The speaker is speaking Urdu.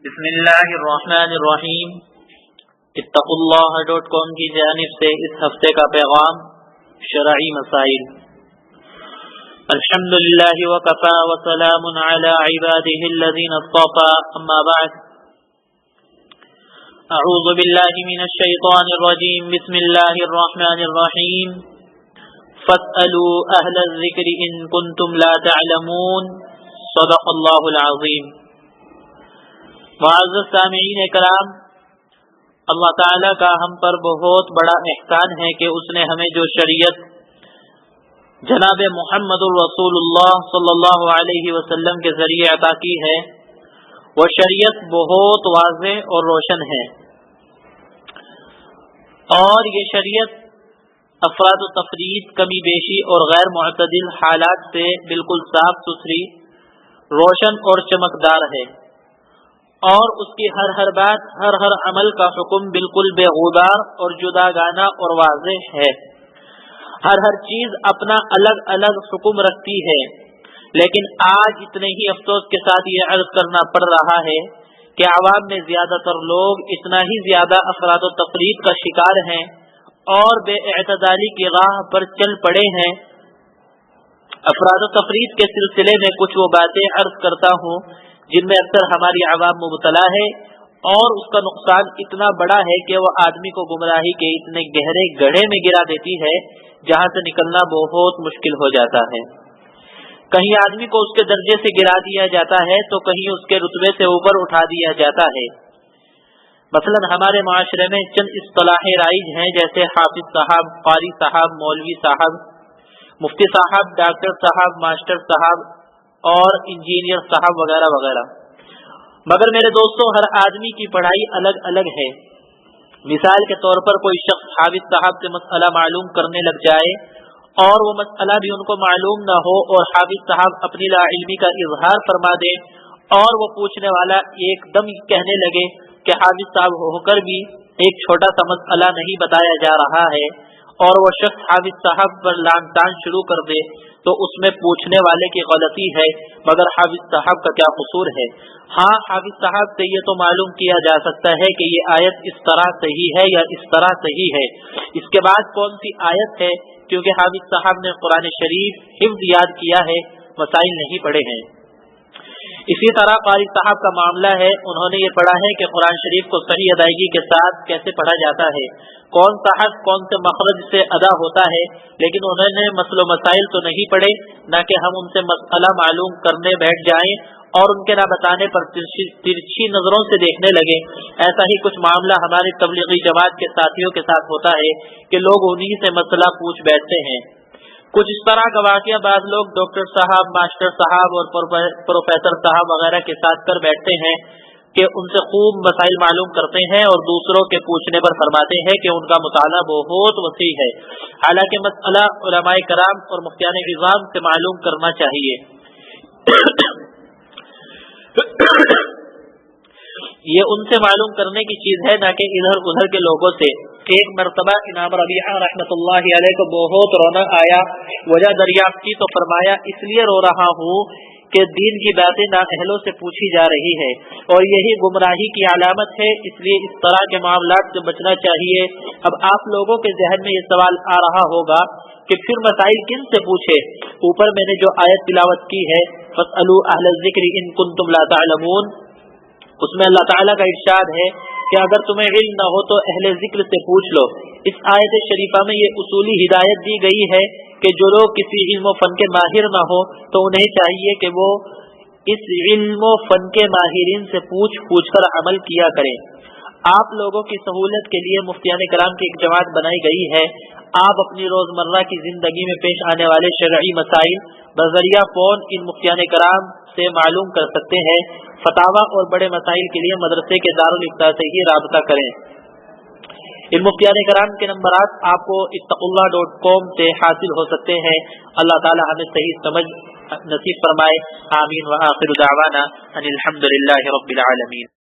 بسم اللہ الرحمن الرحیم اتقوا.com کی جانب سے اس ہفتے کا پیغام شرعی مسائل۔ الحمدللہ وکفا وسلام علی عباده الذین اصطفى، اما بعد، اعوذ باللہ من الشیطان الرجیم، بسم اللہ الرحمن الرحیم، فاسألوا اہل الذکر ان کنتم لا تعلمون، صدق اللہ العظیم۔ معزز سامعین کرام، اللہ تعالیٰ کا ہم پر بہت بڑا احسان ہے کہ اس نے ہمیں جو شریعت جناب محمد الرسول اللہ صلی اللہ علیہ وسلم کے ذریعے عطا کی ہے، وہ شریعت بہت واضح اور روشن ہے، اور یہ شریعت افراد و تفرید، کمی بیشی اور غیر معتدل حالات سے بالکل صاف ستھری، روشن اور چمکدار ہے، اور اس کی ہر بات، ہر عمل کا حکم بالکل بے غبار اور جداگانہ اور واضح ہے۔ ہر چیز اپنا الگ الگ حکم رکھتی ہے، لیکن آج اتنے ہی افسوس کے ساتھ یہ عرض کرنا پڑ رہا ہے کہ عوام میں زیادہ تر لوگ اتنا ہی زیادہ افراد و تفرید کا شکار ہیں اور بے اعتدالی کی راہ پر چل پڑے ہیں۔ افراد و تفرید کے سلسلے میں کچھ وہ باتیں عرض کرتا ہوں جن میں اکثر ہماری عوام مبتلا ہے، اور اس کا نقصان اتنا بڑا ہے کہ وہ آدمی کو گمراہی کے اتنے گہرے گڑھے میں گرا دیتی ہے جہاں سے نکلنا بہت مشکل ہو جاتا ہے۔ کہیں آدمی کو اس کے درجے سے گرا دیا جاتا ہے تو کہیں اس کے رتبے سے اوپر اٹھا دیا جاتا ہے۔ مثلا ہمارے معاشرے میں چند اصطلاحیں رائج ہیں، جیسے حافظ صاحب، قاری صاحب، مولوی صاحب، مفتی صاحب، ڈاکٹر صاحب، ماسٹر صاحب اور انجینئر صاحب وغیرہ وغیرہ۔ مگر میرے دوستوں، ہر آدمی کی پڑھائی الگ الگ ہے۔ مثال کے طور پر کوئی شخص حافظ صاحب سے مسئلہ معلوم کرنے لگ جائے اور وہ مسئلہ بھی ان کو معلوم نہ ہو، اور حافظ صاحب اپنی لا علمی کا اظہار فرما دے، اور وہ پوچھنے والا ایک دم کہنے لگے کہ حافظ صاحب ہو کر بھی ایک چھوٹا سا مسئلہ نہیں بتایا جا رہا ہے، اور وہ شخص حافظ صاحب پر لعن طعن شروع کر دے، تو اس میں پوچھنے والے کی غلطی ہے، مگر حافظ صاحب کا کیا قصور ہے؟ ہاں، حافظ صاحب سے یہ تو معلوم کیا جا سکتا ہے کہ یہ آیت اس طرح صحیح ہے یا اس طرح صحیح ہے، اس کے بعد کون سی آیت ہے، کیونکہ حافظ صاحب نے قرآن شریف حفظ یاد کیا ہے، مسائل نہیں پڑھے ہیں۔ اسی طرح قاری صاحب کا معاملہ ہے، انہوں نے یہ پڑھا ہے کہ قرآن شریف کو صحیح ادائیگی کے ساتھ کیسے پڑھا جاتا ہے، کون سا حرف کون سے مخرج سے ادا ہوتا ہے، لیکن انہوں نے مسئلہ مسائل تو نہیں پڑھے، نہ کہ ہم ان سے مسئلہ معلوم کرنے بیٹھ جائیں اور ان کے نہ بتانے پر ترچھی نظروں سے دیکھنے لگے۔ ایسا ہی کچھ معاملہ ہماری تبلیغی جماعت کے ساتھیوں کے ساتھ ہوتا ہے کہ لوگ انہی سے مسئلہ پوچھ بیٹھتے ہیں۔ کچھ اس طرح کا واقعہ بعض لوگ ڈاکٹر صاحب، ماسٹر صاحب اور پروفیسر صاحب وغیرہ کے ساتھ کر بیٹھتے ہیں کہ ان سے خوب مسائل معلوم کرتے ہیں، اور دوسروں کے پوچھنے پر فرماتے ہیں کہ ان کا مطالعہ بہت وسیع ہے، حالانکہ مسئلہ علماء کرام اور مفتیان عظام سے معلوم کرنا چاہیے۔ یہ ان سے معلوم کرنے کی چیز ہے، نہ کہ ادھر ادھر کے لوگوں سے۔ ایک مرتبہ امام ربیعہ رحمۃ اللہ علیہ کو بہت رونا آیا، وجہ دریافت کی تو فرمایا، اس لیے رو رہا ہوں کہ دین کی باتیں نااہلوں سے پوچھی جا رہی ہے، اور یہی گمراہی کی علامت ہے، اس لیے اس طرح کے معاملات سے بچنا چاہیے۔ اب آپ لوگوں کے ذہن میں یہ سوال آ رہا ہوگا کہ پھر مسائل کن سے پوچھے؟ اوپر میں نے جو آیت تلاوت کی ہے، فَاسْأَلُوا أَهْلَ الذِّكْرِ إِن كُنتُمْ لَا تَعْلَمُونَ، اس میں اللہ تعالیٰ کا ارشاد ہے کہ اگر تمہیں علم نہ ہو تو اہل ذکر سے پوچھ لو۔ اس آیت شریفہ میں یہ اصولی ہدایت دی گئی ہے کہ جو لوگ کسی علم و فن کے ماہر نہ ہو تو انہیں چاہیے کہ وہ اس علم و فن کے ماہرین سے پوچھ کر عمل کیا کریں۔ آپ لوگوں کی سہولت کے لیے مفتیان کرام کی ایک جماعت بنائی گئی ہے۔ آپ اپنی روزمرہ کی زندگی میں پیش آنے والے شرعی مسائل بذریعہ فون ان مفتیان کرام سے معلوم کر سکتے ہیں۔ فتاوی اور بڑے مسائل کے لیے مدرسے کے دارالفتاء سے ہی رابطہ کریں۔ ان مفتیان کرام کے نمبرات آپ کو اتقوا.com سے حاصل ہو سکتے ہیں۔ اللہ تعالی ہمیں صحیح سمجھ نصیب فرمائے، آمین۔ وآخر دعوانا ان الحمد للہ رب العالمین۔